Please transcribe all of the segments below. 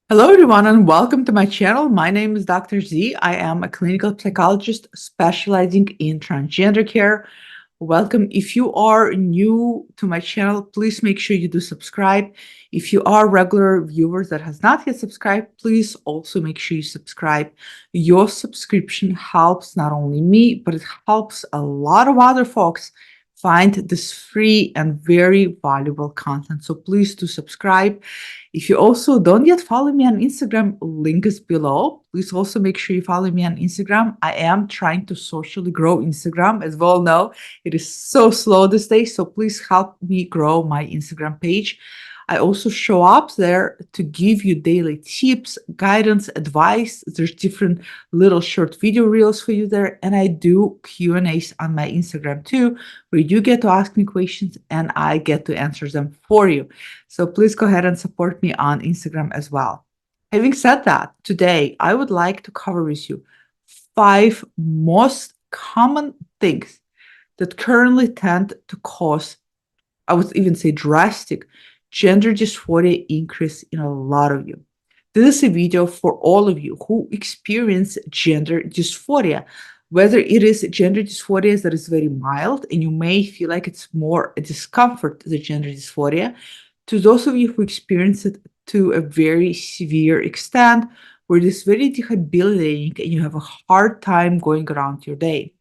Hello, everyone, and welcome to my channel. My name is Dr. Z. I am a clinical psychologist specializing in transgender care. Welcome. If you are new to my channel, please make sure you do subscribe. If you are regular viewers that has not yet subscribed, please also make sure you subscribe. Your subscription helps not only me, but it helps a lot of other folks find this free and very valuable content. So please do subscribe. If you also don't yet follow me on Instagram, link is below. Please also make sure you follow me on Instagram. I am trying to socially grow Instagram. As well know, it is so slow these days, so please help me grow my Instagram page. I also show up there to give you daily tips, guidance, advice. There's different little short video reels for you there, and I do Q&As on my Instagram too, where you get to ask me questions and I get to answer them for you. So please go ahead and support me on Instagram as well. Having said that, today I would like to cover with you 5 most common things that currently tend to cause, I would even say drastic, gender dysphoria increase in a lot of you. This is a video for all of you who experience gender dysphoria, whether it is gender dysphoria that is very mild and you may feel like it's more a discomfort than gender dysphoria, to those of you who experience it to a very severe extent, where it is very debilitating and you have a hard time going around your day.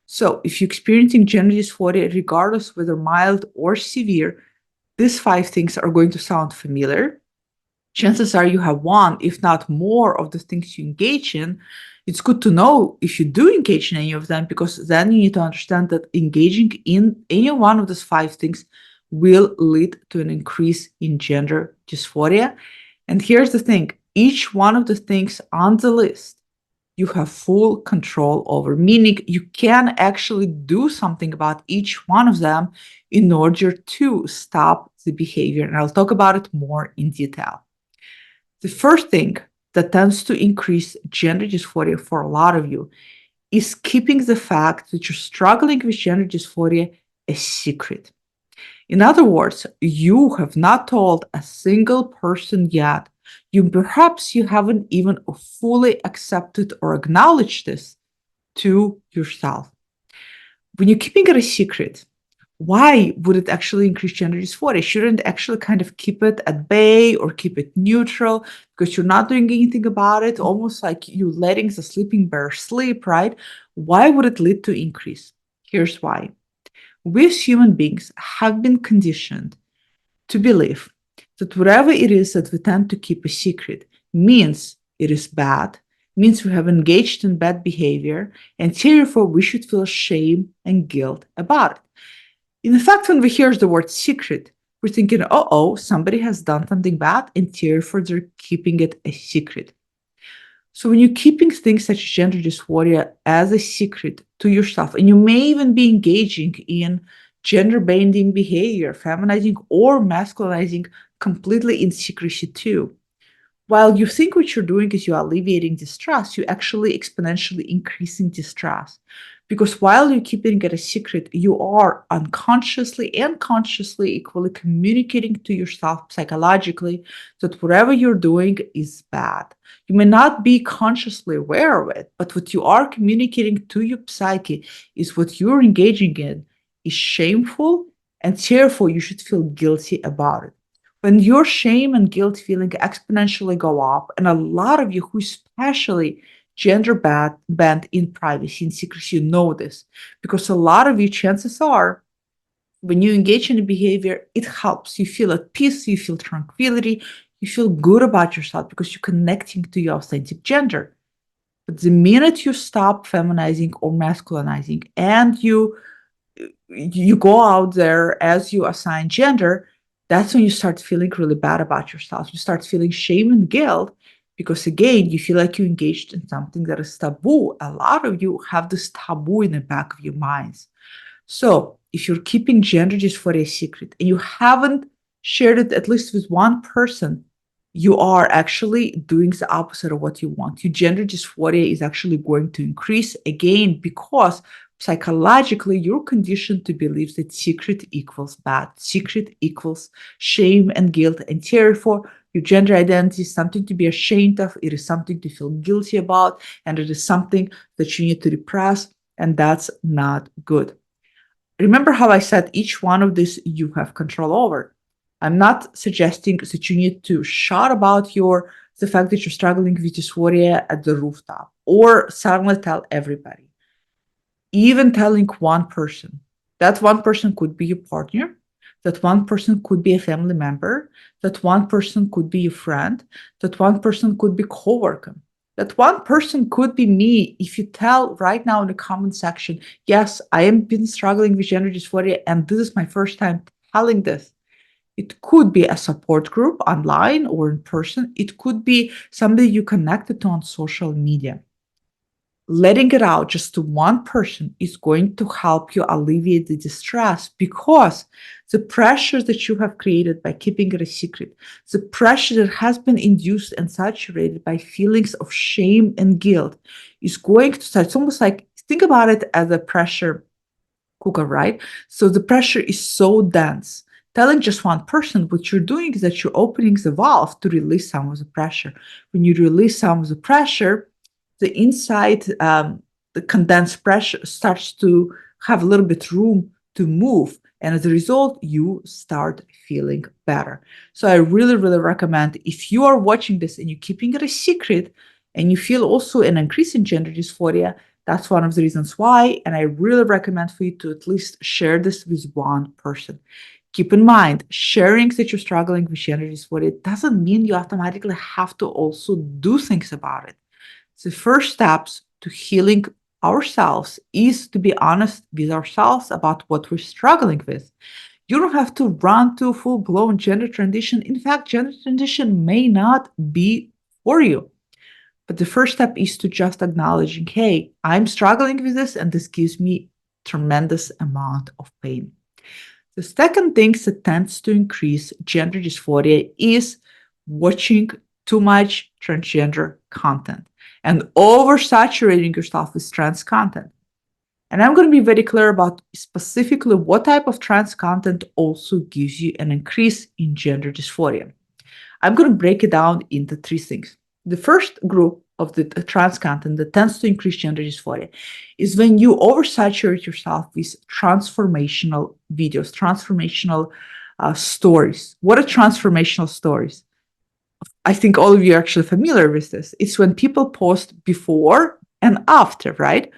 So if you're experiencing gender dysphoria, regardless whether mild or severe, these 5 things are going to sound familiar. Chances are you have one, if not more, of the things you engage in. It's good to know if you do engage in any of them, because then you need to understand that engaging in any one of these 5 things will lead to an increase in gender dysphoria. And here's the thing, each one of the things on the list you have full control over, meaning you can actually do something about each one of them in order to stop the behavior. And I'll talk about it more in detail. The first thing that tends to increase gender dysphoria for a lot of you is keeping the fact that you're struggling with gender dysphoria a secret. In other words, you have not told a single person yet. Perhaps you haven't even fully accepted or acknowledged this to yourself. When you're keeping it a secret, why would it actually increase gender dysphoria? Shouldn't actually kind of keep it at bay or keep it neutral because you're not doing anything about it, almost like you letting the sleeping bear sleep, right? Why would it lead to increase? Here's why. We as human beings have been conditioned to believe that whatever it is that we tend to keep a secret means it is bad, means we have engaged in bad behavior, and therefore we should feel shame and guilt about it. In fact, when we hear the word secret, we're thinking, oh, somebody has done something bad, and therefore they're keeping it a secret. So when you're keeping things such as gender dysphoria as a secret to yourself, and you may even be engaging in gender bending behavior, feminizing or masculinizing completely in secrecy too, while you think what you're doing is you're alleviating distress, you're actually exponentially increasing distress. Because while you're keeping it a secret, you are unconsciously and consciously equally communicating to yourself psychologically that whatever you're doing is bad. You may not be consciously aware of it, but what you are communicating to your psyche is what you're engaging in is shameful, and therefore you should feel guilty about it. When your shame and guilt feeling exponentially go up, and a lot of you who especially gender bent in privacy and secrecy, you know this, because a lot of you, chances are, when you engage in a behavior, it helps. You feel at peace, you feel tranquility, you feel good about yourself because you're connecting to your authentic gender. But the minute you stop feminizing or masculinizing and you go out there as you assign gender, that's when you start feeling really bad about yourself. You start feeling shame and guilt because, again, you feel like you engaged in something that is taboo. A lot of you have this taboo in the back of your minds. So if you're keeping gender dysphoria a secret and you haven't shared it at least with one person, you are actually doing the opposite of what you want. Your gender dysphoria is actually going to increase, again, because psychologically you're conditioned to believe that secret equals bad, secret equals shame and guilt, and therefore Your gender identity is something to be ashamed of. It is something to feel guilty about, and it is something that you need to repress, and that's not good. Remember how I said each one of these you have control over. I'm not suggesting that you need to shout about the fact that you're struggling with dysphoria at the rooftop or suddenly tell everybody. Even telling one person. That one person could be your partner. That one person could be a family member. That one person could be your friend. That one person could be coworker. That one person could be me. If you tell right now in the comment section, yes, I am been struggling with gender dysphoria, and this is my first time telling this. It could be a support group online or in person. It could be somebody you connected to on social media. Letting it out just to one person is going to help you alleviate the distress, because the pressure that you have created by keeping it a secret, the pressure that has been induced and saturated by feelings of shame and guilt, is going to start. It's almost like, think about it as a pressure cooker, right? So the pressure is so dense. Telling just one person, what you're doing is that you're opening the valve to release some of the pressure. When you release some of the pressure, the inside, the condensed pressure starts to have a little bit room to move. And as a result, you start feeling better. So I really, really recommend, if you are watching this and you're keeping it a secret and you feel also an increase in gender dysphoria, that's one of the reasons why. And I really recommend for you to at least share this with one person. Keep in mind, sharing that you're struggling with gender dysphoria doesn't mean you automatically have to also do things about it. The first steps to healing ourselves is to be honest with ourselves about what we're struggling with. You don't have to run to full-blown gender transition. In fact, gender transition may not be for you. But the first step is to just acknowledging, hey, I'm struggling with this, and this gives me tremendous amount of pain. The second thing that tends to increase gender dysphoria is watching too much transgender content and oversaturating yourself with trans content. And I'm going to be very clear about specifically what type of trans content also gives you an increase in gender dysphoria. I'm going to break it down into three things. The first group of the trans content that tends to increase gender dysphoria is when you oversaturate yourself with transformational videos, transformational stories. What are transformational stories? I think all of you are actually familiar with this. It's when people post before and after, right?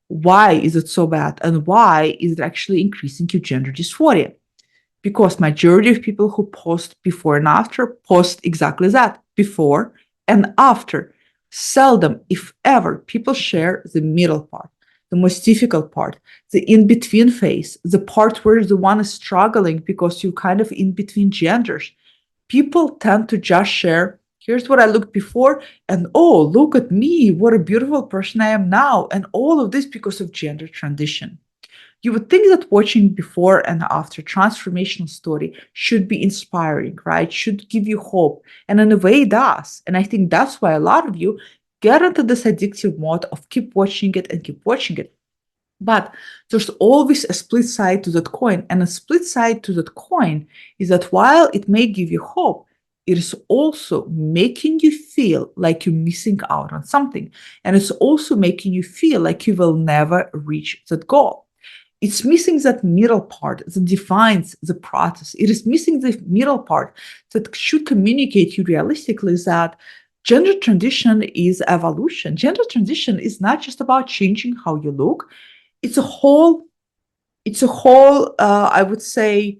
Why is it so bad? And why is it actually increasing your gender dysphoria? Because majority of people who post before and after post exactly that, before and after. Seldom, if ever, people share the middle part, the most difficult part, the in-between phase, the part where the one is struggling because you're kind of in between genders. People tend to just share, here's what I looked before, and oh, look at me, what a beautiful person I am now, and all of this because of gender transition. You would think that watching before and after transformational story should be inspiring, right? Should give you hope. And in a way it does. And I think that's why a lot of you get into this addictive mode of keep watching it and keep watching it. But there's always a split side to that coin. And a split side to that coin is that while it may give you hope, it is also making you feel like you're missing out on something. And it's also making you feel like you will never reach that goal. It's missing that middle part that defines the process. It is missing the middle part that should communicate you realistically that gender transition is evolution. Gender transition is not just about changing how you look. It's a whole, I would say,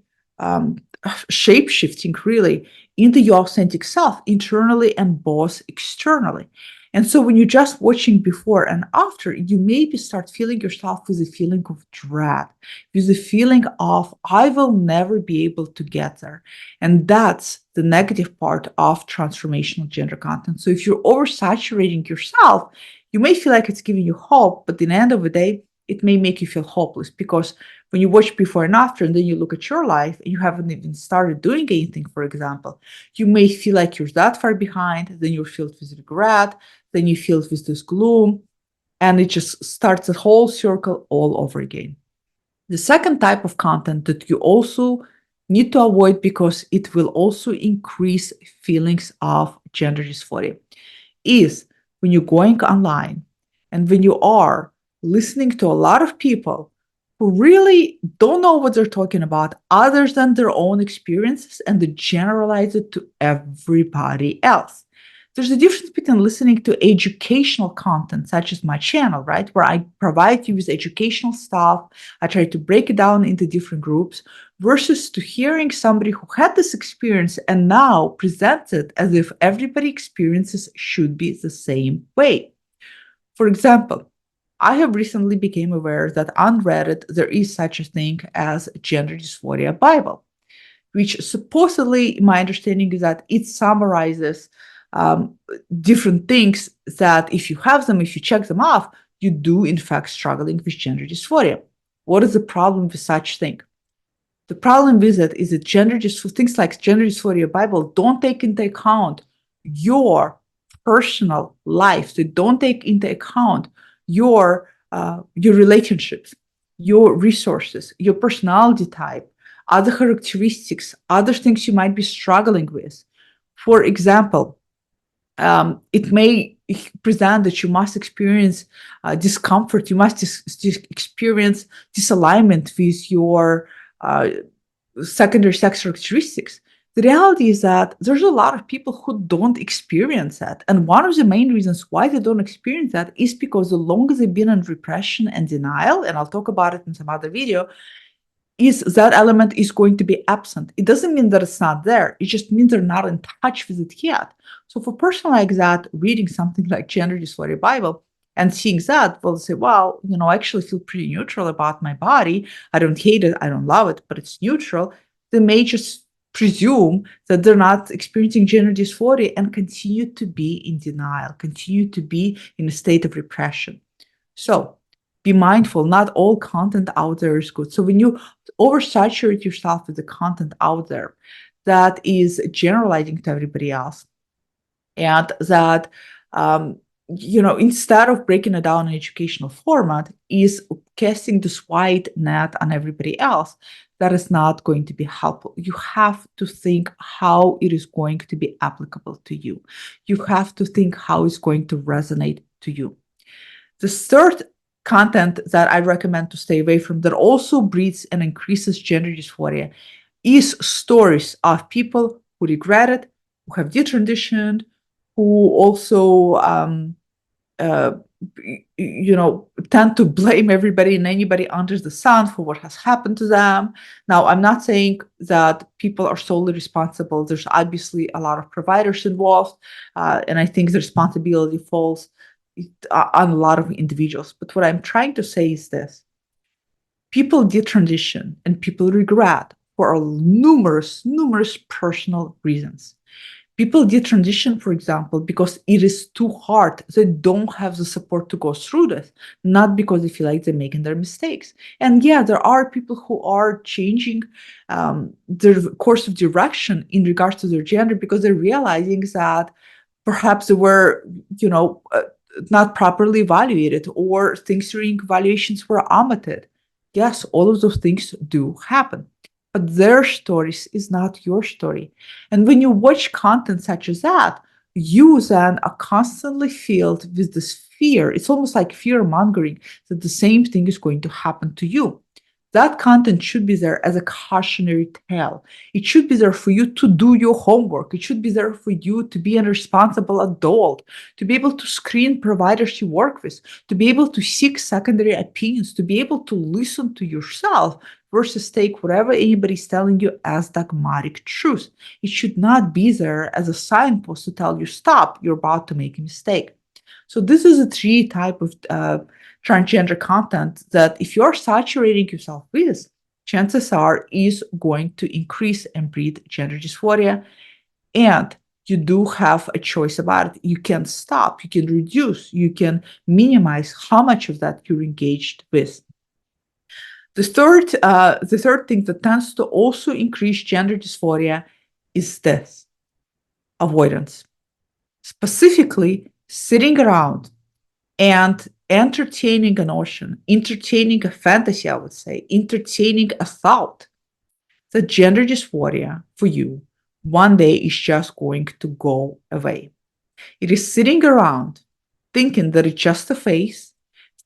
shape shifting really into your authentic self internally and both externally. And so when you're just watching before and after, you maybe start feeling yourself with a feeling of dread, with a feeling of, I will never be able to get there. And that's the negative part of transformational gender content. So if you're oversaturating yourself, you may feel like it's giving you hope, but at the end of the day, it may make you feel hopeless, because when you watch before and after, and then you look at your life and you haven't even started doing anything, for example, you may feel like you're that far behind, then you're filled with regret, then you feel with this gloom, and it just starts a whole circle all over again. The second type of content that you also need to avoid because it will also increase feelings of gender dysphoria is when you're going online and when you are listening to a lot of people who really don't know what they're talking about other than their own experiences and they generalize it to everybody else. There's a difference between listening to educational content, such as my channel, right? Where I provide you with educational stuff. I try to break it down into different groups versus to hearing somebody who had this experience and now presents it as if everybody experiences should be the same way. For example, I have recently become aware that on Reddit there is such a thing as gender dysphoria Bible, which supposedly my understanding is that it summarizes um, different things that if you have them, if you check them off, you do in fact struggling with gender dysphoria. What is the problem with such thing? The problem with it is that things like gender dysphoria Bible don't take into account your personal life. They don't take into account your relationships, your resources, your personality type, other characteristics, other things you might be struggling with. For example, it may present that you must experience discomfort, you must experience disalignment with your uh, secondary sex characteristics. The reality is that there's a lot of people who don't experience that. And one of the main reasons why they don't experience that is because the longer they've been in repression and denial, and I'll talk about it in some other video, is that element is going to be absent. It doesn't mean that it's not there. It just means they're not in touch with it yet. So for a person like that, reading something like Gender Dysphoria Bible and seeing that, will say, well, I actually feel pretty neutral about my body. I don't hate it. I don't love it, but it's neutral. They may just presume that they're not experiencing gender dysphoria and continue to be in denial, continue to be in a state of repression. So be mindful, not all content out there is good. So when you oversaturate yourself with the content out there that is generalizing to everybody else, and that instead of breaking it down in educational format, is casting this wide net on everybody else, that is not going to be helpful. You have to think how it is going to be applicable to you. You have to think how it's going to resonate to you. The third content that I recommend to stay away from that also breeds and increases gender dysphoria is stories of people who regret it, who have detransitioned, who also uh, tend to blame everybody and anybody under the sun for what has happened to them. Now, I'm not saying that people are solely responsible. There's obviously a lot of providers involved, and I think the responsibility falls on a lot of individuals. But what I'm trying to say is this: people detransition and people regret for numerous personal reasons. People detransition, for example, because it is too hard. They don't have the support to go through this, not because they feel like they're making their mistakes. And yeah, there are people who are changing their course of direction in regards to their gender because they're realizing that perhaps they were, not properly evaluated or things during evaluations were omitted. Yes, all of those things do happen. But their stories is not your story. And when you watch content such as that, you then are constantly filled with this fear. It's almost like fear mongering that the same thing is going to happen to you. That content should be there as a cautionary tale. It should be there for you to do your homework. It should be there for you to be a responsible adult, to be able to screen providers you work with, to be able to seek secondary opinions, to be able to listen to yourself versus take whatever anybody's telling you as dogmatic truth. It should not be there as a signpost to tell you, stop, you're about to make a mistake. So this is a three type of transgender content that if you're saturating yourself with, chances are is going to increase and breed gender dysphoria. And you do have a choice about it. You can stop, you can reduce, you can minimize how much of that you're engaged with. The third thing that tends to also increase gender dysphoria is this: avoidance. Specifically, sitting around and entertaining a notion, entertaining a fantasy, I would say, entertaining a thought that gender dysphoria for you one day is just going to go away. It is sitting around thinking that it's just a phase,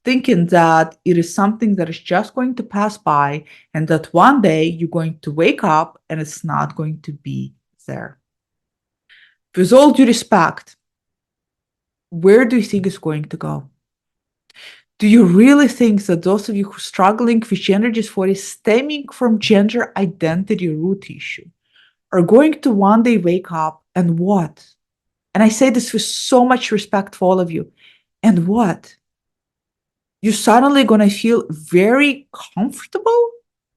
thinking that it is something that is just going to pass by, and that one day you're going to wake up and it's not going to be there. With all due respect, where do you think it's going to go? Do you really think that those of you who are struggling with gender dysphoria stemming from gender identity root issue are going to one day wake up and what? And I say this with so much respect for all of you. And what? You're suddenly going to feel very comfortable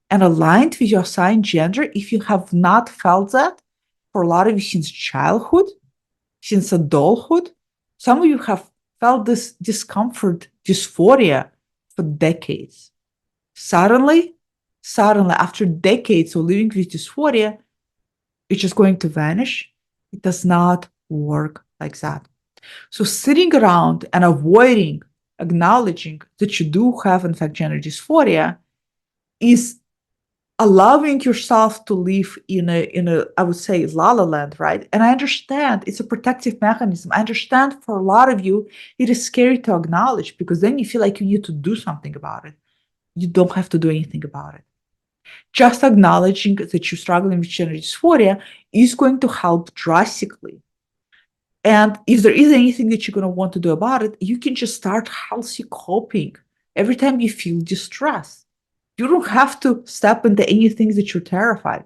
and aligned with your assigned gender if you have not felt that for a lot of you since childhood, since adulthood. Some of you have felt this discomfort, dysphoria for decades. Suddenly, after decades of living with dysphoria, it's just going to vanish. It does not work like that. So sitting around and avoiding acknowledging that you do have, in fact, gender dysphoria is allowing yourself to live in a I would say la la land, right? And I understand it's a protective mechanism. I understand for a lot of you it is scary to acknowledge because then you feel like you need to do something about it. You don't have to do anything about it. Just acknowledging that you're struggling with gender dysphoria is going to help drastically. And if there is anything that you're going to want to do about it, you can just start healthy coping every time you feel distress. You don't have to step into anything that you're terrified.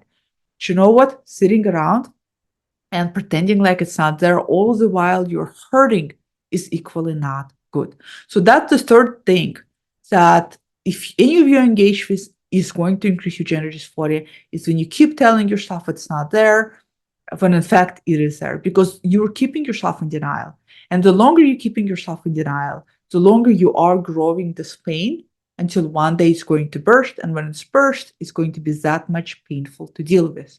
But you know what? Sitting around and pretending like it's not there all the while you're hurting is equally not good. So that's the third thing that if any of you engage with is going to increase your gender dysphoria is when you keep telling yourself it's not there, when in fact it is there, because you're keeping yourself in denial. And the longer you're keeping yourself in denial, the longer you are growing this pain until one day it's going to burst. And when it's burst, it's going to be that much painful to deal with.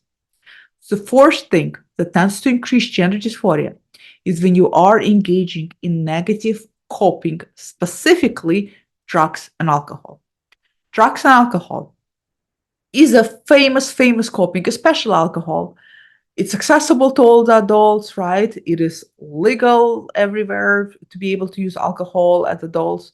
The fourth thing that tends to increase gender dysphoria is when you are engaging in negative coping, specifically drugs and alcohol. Drugs and alcohol is a famous coping, especially alcohol. It's accessible to all the adults, right? It is legal everywhere to be able to use alcohol as adults.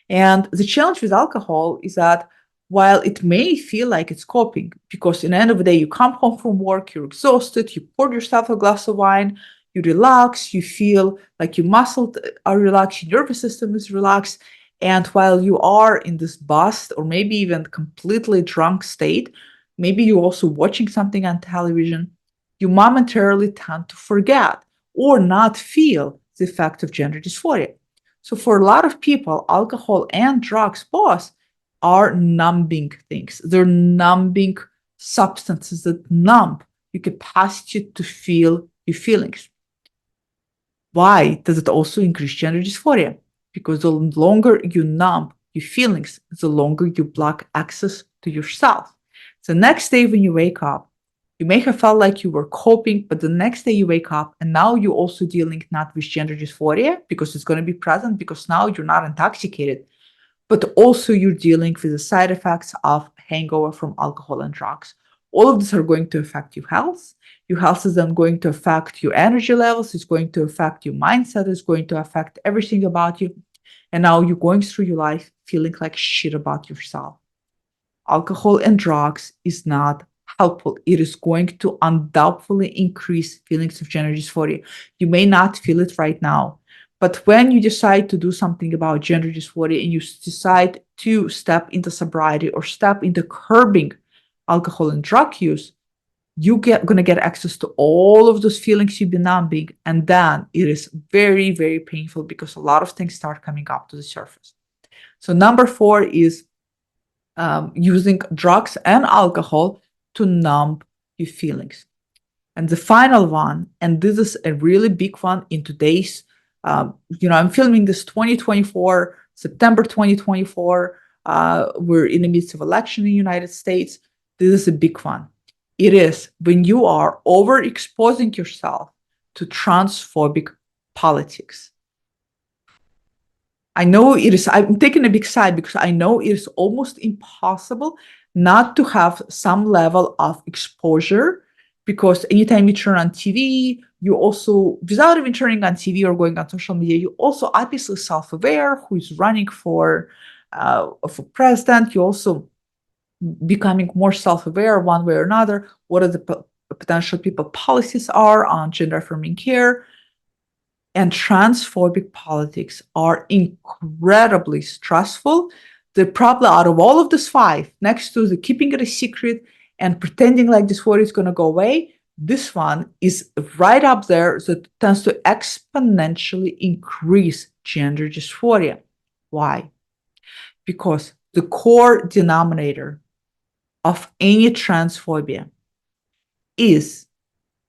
And the challenge with alcohol is that while it may feel like it's coping, because in the end of the day, you come home from work, you're exhausted, you pour yourself a glass of wine, you relax, you feel like your muscles are relaxed, your nervous system is relaxed. And while you are in this buzzed or maybe even completely drunk state, maybe you're also watching something on television, you momentarily tend to forget or not feel the effect of gender dysphoria. So for a lot of people, alcohol and drugs both are numbing things. They're numbing substances that numb your capacity to feel your feelings. Why does it also increase gender dysphoria? Because the longer you numb your feelings, the longer you block access to yourself. The next day when you wake up, you may have felt like you were coping, but the next day you wake up and now you're also dealing not with gender dysphoria because it's going to be present because now you're not intoxicated, but also you're dealing with the side effects of hangover from alcohol and drugs. All of these are going to affect your health. Your health is then going to affect your energy levels. It's going to affect your mindset. It's going to affect everything about you. And now you're going through your life feeling like shit about yourself. Alcohol and drugs is not helpful. It is going to undoubtedly increase feelings of gender dysphoria. You may not feel it right now, but when you decide to do something about gender dysphoria and you decide to step into sobriety or step into curbing alcohol and drug use, you're going to get access to all of those feelings you've been numbing. And then it is very, very painful because a lot of things start coming up to the surface. So number 4 is using drugs and alcohol to numb your feelings. And the final one, and this is a really big one in today's, I'm filming this 2024, September 2024. We're in the midst of election in the United States. This is a big one. It is when you are overexposing yourself to transphobic politics. I know it is, I'm taking a big side because I know it is almost impossible not to have some level of exposure, because anytime you turn on TV, you also, without even turning on TV or going on social media, you also obviously self-aware who is running for president. You also becoming more self-aware one way or another, what are the potential people policies are on gender affirming care. And transphobic politics are incredibly stressful. The problem out of all of these five, next to the keeping it a secret and pretending like dysphoria is going to go away, this one is right up there that tends to exponentially increase gender dysphoria. Why? Because the core denominator of any transphobia is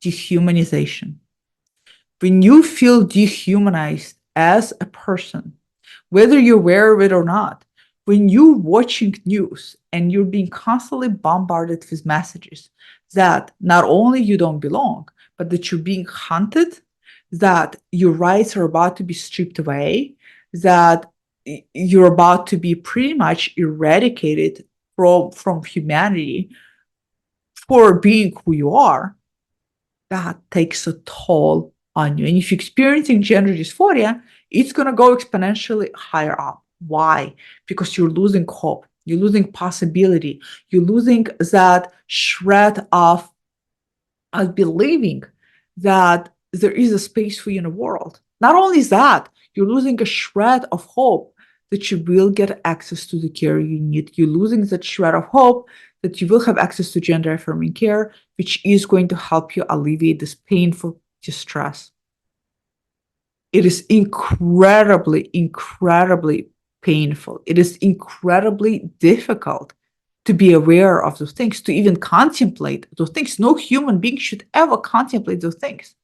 dehumanization. When you feel dehumanized as a person, whether you're aware of it or not, when you're watching news and you're being constantly bombarded with messages that not only you don't belong, but that you're being hunted, that your rights are about to be stripped away, that you're about to be pretty much eradicated from humanity for being who you are, that takes a toll on you. And if you're experiencing gender dysphoria, it's going to go exponentially higher up. Why? Because you're losing hope, you're losing possibility, you're losing that shred of believing that there is a space for you in the world. Not only that, you're losing a shred of hope that you will get access to the care you need. You're losing that shred of hope that you will have access to gender affirming care, which is going to help you alleviate this painful distress. It is incredibly, incredibly painful. It is incredibly difficult to be aware of those things, to even contemplate those things. No human being should ever contemplate those things.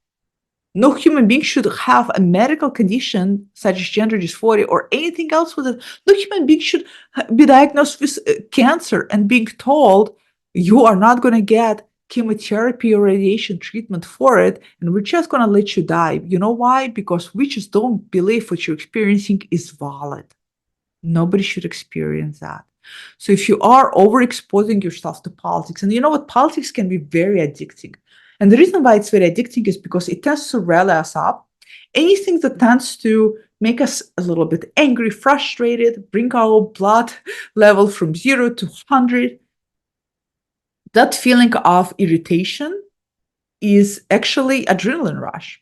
No human being should have a medical condition such as gender dysphoria or anything else with it. No human being should be diagnosed with cancer and being told you are not going to get chemotherapy or radiation treatment for it, and we're just going to let you die. You know why? Because we just don't believe what you're experiencing is valid. Nobody should experience that. So if you are overexposing yourself to politics, and you know what, politics can be very addicting. And the reason why it's very addicting is because it tends to rally us up. Anything that tends to make us a little bit angry, frustrated, bring our blood level from 0 to 100, that feeling of irritation is actually adrenaline rush.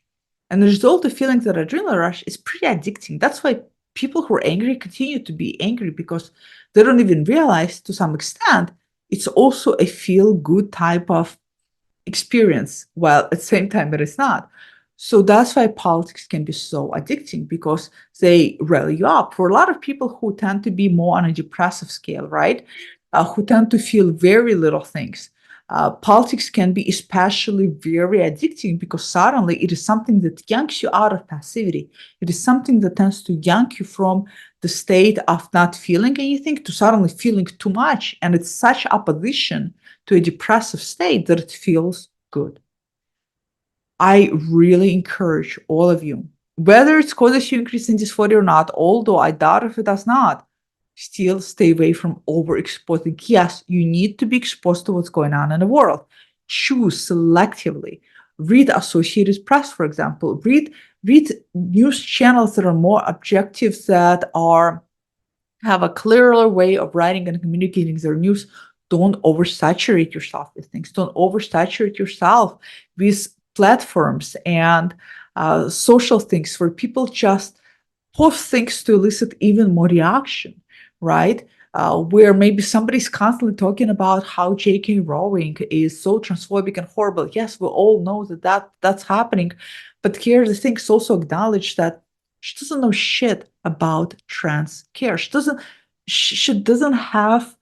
And the result of feeling that adrenaline rush is pretty addicting. That's why people who are angry continue to be angry, because they don't even realize, to some extent, it's also a feel-good type of experience, while at the same time it is not. So that's why politics can be so addicting, because they rally you up. For a lot of people who tend to be more on a depressive scale, right? Who tend to feel very little things. Politics can be especially very addicting because suddenly it is something that yanks you out of passivity. It is something that tends to yank you from the state of not feeling anything to suddenly feeling too much. And it's such opposition to a depressive state that it feels good. I really encourage all of you, whether it causes you increase in dysphoria or not, although I doubt if it does not, still stay away from overexposing. Yes, you need to be exposed to what's going on in the world. Choose selectively. Read Associated Press, for example. Read news channels that are more objective, that have a clearer way of writing and communicating their news. Don't oversaturate yourself with things. Don't oversaturate yourself with platforms and social things where people just post things to elicit even more reaction, right? Where maybe somebody's constantly talking about how J.K. Rowling is so transphobic and horrible. Yes, we all know that's happening. But here the thing is also acknowledge that she doesn't know shit about trans care. She doesn't have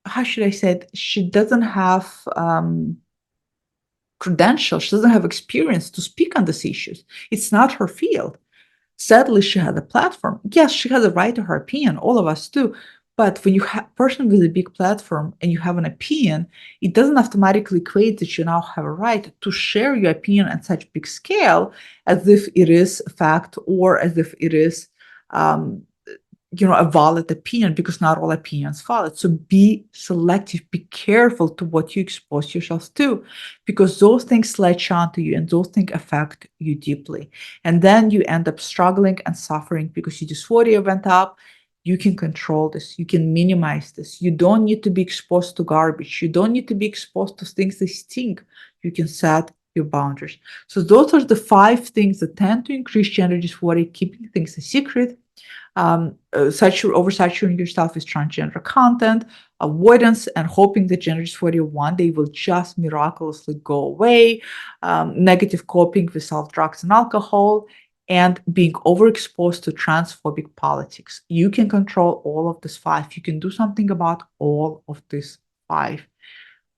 how should I say it? She doesn't have credentials. She doesn't have experience to speak on these issues. It's not her field. Sadly, she had a platform. Yes, she has a right to her opinion. All of us do. But when you have a person with a big platform and you have an opinion, it doesn't automatically equate that you now have a right to share your opinion on such big scale as if it is a fact, or as if it is a valid opinion, because not all opinions valid. So be selective, be careful to what you expose yourself to, because those things latch onto you and those things affect you deeply. And then you end up struggling and suffering because your dysphoria went up. You can control this, you can minimize this. You don't need to be exposed to garbage, you don't need to be exposed to things that stink. You can set your boundaries. So those are the 5 things that tend to increase gender dysphoria: keeping things a secret, oversaturating yourself with transgender content, avoidance, and hoping that gender dysphoria one day will just miraculously go away, negative coping with self, drugs, and alcohol, and being overexposed to transphobic politics. You can control all of these 5. You can do something about all of these 5,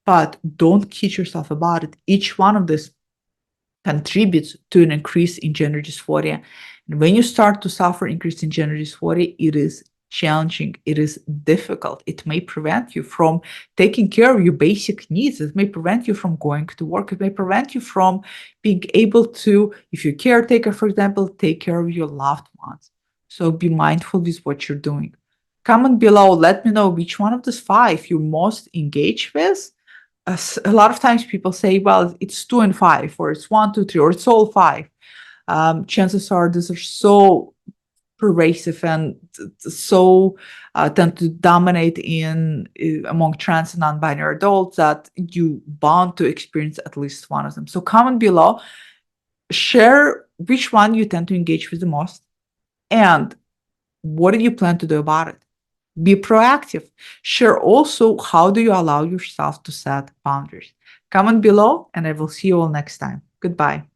but don't kid yourself about it. Each one of these contributes to an increase in gender dysphoria. And when you start to suffer increase in gender dysphoria, it is challenging, it is difficult. It may prevent you from taking care of your basic needs. It may prevent you from going to work. It may prevent you from being able to, if you're a caretaker, for example, take care of your loved ones. So be mindful with what you're doing. Comment below, let me know which one of these 5 you're most engaged with. A lot of times people say, well, it's 2 and 5, or it's 1, 2, 3, or it's all 5. Chances are these are so pervasive and so tend to dominate among trans and non-binary adults that you bound to experience at least one of them. So comment below, share which one you tend to engage with the most, and what do you plan to do about it? Be proactive. Share also, how do you allow yourself to set boundaries? Comment below, and I will see you all next time. Goodbye.